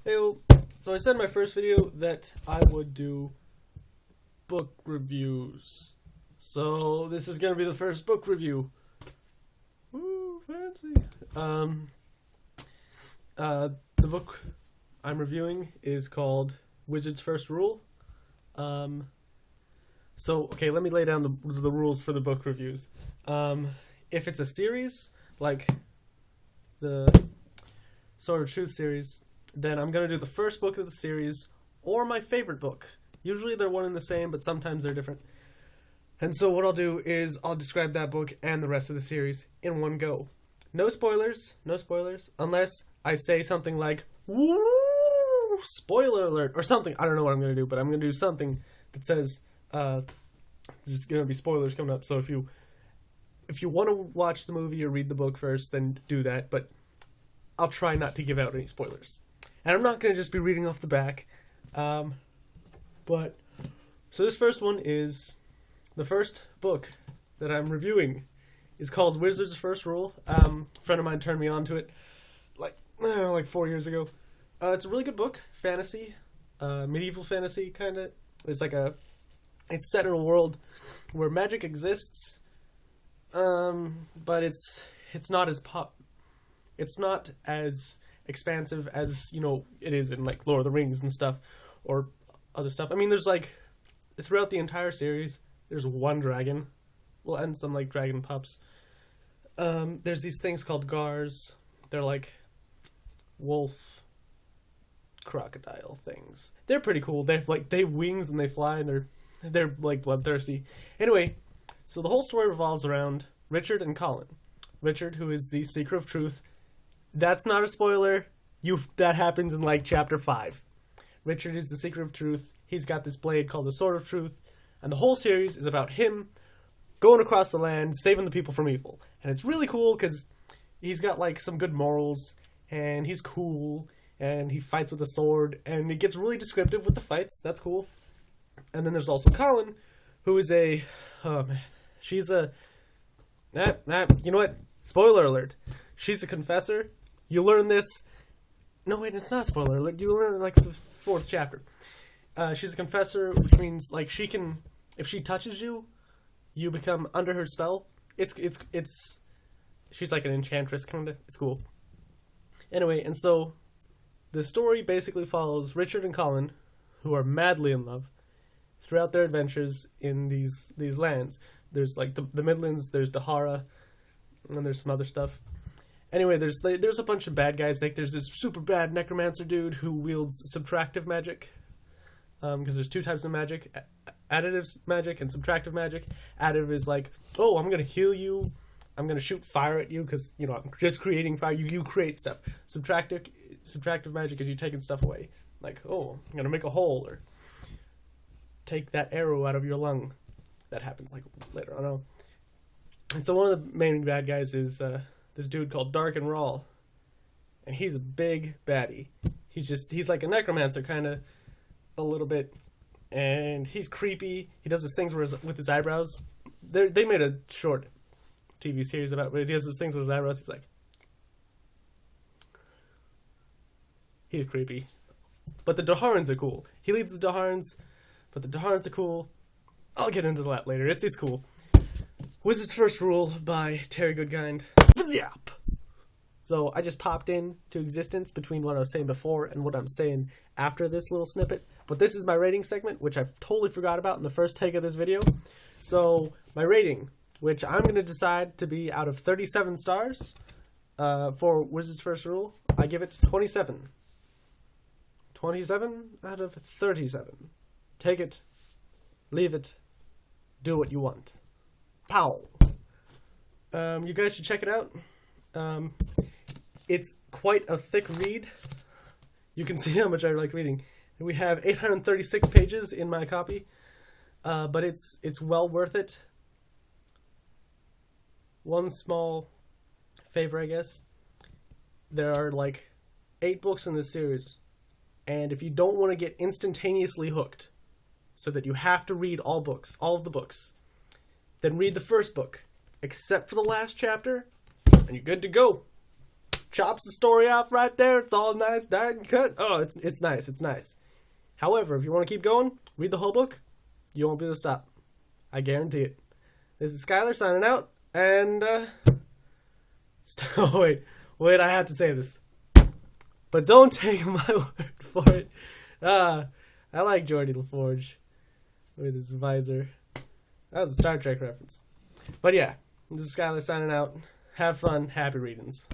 Heyo. So I said in my first video that I would do book reviews. So this is gonna be the first book review. Woo, fancy. The book I'm reviewing is called Wizard's First Rule. Okay, let me lay down the rules for the book reviews. If it's a series, like the Sword of Truth series, then I'm going to do the first book of the series or my favorite book. Usually they're one and the same, but sometimes they're different. And so what I'll do is I'll describe that book and the rest of the series in one go. No spoilers, unless I say something like, woo, spoiler alert, or something. I don't know what I'm going to do, but I'm going to do something that says, there's going to be spoilers coming up, so if you want to watch the movie or read the book first, then do that, but I'll try not to give out any spoilers. And I'm not going to just be reading off the back. So this first one is, the first book that I'm reviewing is called Wizard's First Rule. A friend of mine turned me on to it like 4 years ago. It's a really good book, fantasy, medieval fantasy, kind of. It's set in a world where magic exists, but it's not as expansive as, it is in like Lord of the Rings and stuff, or other stuff. I mean, there's throughout the entire series, there's one dragon, and some like dragon pups. There's these things called gars. They're like wolf crocodile things. They're pretty cool. They have wings and they fly, and they're like bloodthirsty. Anyway, so the whole story revolves around Richard and Colin. Richard, who is the Seeker of Truth. That's not a spoiler. That happens in like chapter 5. Richard is the Seeker of Truth. He's got this blade called the Sword of Truth, and the whole series is about him going across the land, saving the people from evil. And it's really cool because he's got like some good morals, and he's cool, and he fights with a sword, and it gets really descriptive with the fights. That's cool. And then there's also Colin, who is she's a, you know what? Spoiler alert. She's a confessor. You learn this. No, wait, it's not a spoiler alert. You learn like the 4th chapter. She's a confessor, which means like she can, if she touches you, you become under her spell. She's like an enchantress, kind of. It's cool. Anyway, and so the story basically follows Richard and Colin, who are madly in love, throughout their adventures in these lands. There's like the Midlands, there's Dahara, and there's some other stuff. Anyway, there's a bunch of bad guys. Like there's this super bad necromancer dude who wields subtractive magic. Because there's 2 types of magic: additive magic and subtractive magic. Additive is like, oh, I'm gonna heal you. I'm gonna shoot fire at you because I'm just creating fire. You create stuff. Subtractive magic is you taking stuff away. Like, oh, I'm gonna make a hole or take that arrow out of your lung. That happens like later on. And so one of the main bad guys is this dude called Dark and Rawl, and he's a big baddie. He's like a necromancer, kind of, a little bit, and he's creepy. He does these things with his eyebrows. They made a short TV series about it, but he does these things with his eyebrows. He's creepy. But the Daharans are cool. He leads the Daharans, but the Daharans are cool. I'll get into that later. It's cool. Wizard's First Rule by Terry Goodkind. Zap! So I just popped into existence between what I was saying before and what I'm saying after this little snippet. But this is my rating segment, which I totally forgot about in the first take of this video. So my rating, which I'm going to decide to be out of 37 stars for Wizard's First Rule, I give it 27. 27 out of 37. Take it, leave it, do what you want. Pow! You guys should check it out. It's quite a thick read. You can see how much I like reading. We have 836 pages in my copy, but it's well worth it. One small favor, I guess. There are like 8 books in this series, and if you don't want to get instantaneously hooked, so that you have to read all of the books, then read the first book, except for the last chapter, and you're good to go. chops the story off right there. It's all nice, diet and cut. Oh, it's nice. It's nice. However, if you want to keep going, read the whole book. You won't be able to stop. I guarantee it. This is Skyler signing out, and wait, I have to say this. But don't take my word for it. I like Geordie LaForge with his visor. That was a Star Trek reference. But yeah, this is Skyler signing out. Have fun. Happy readings.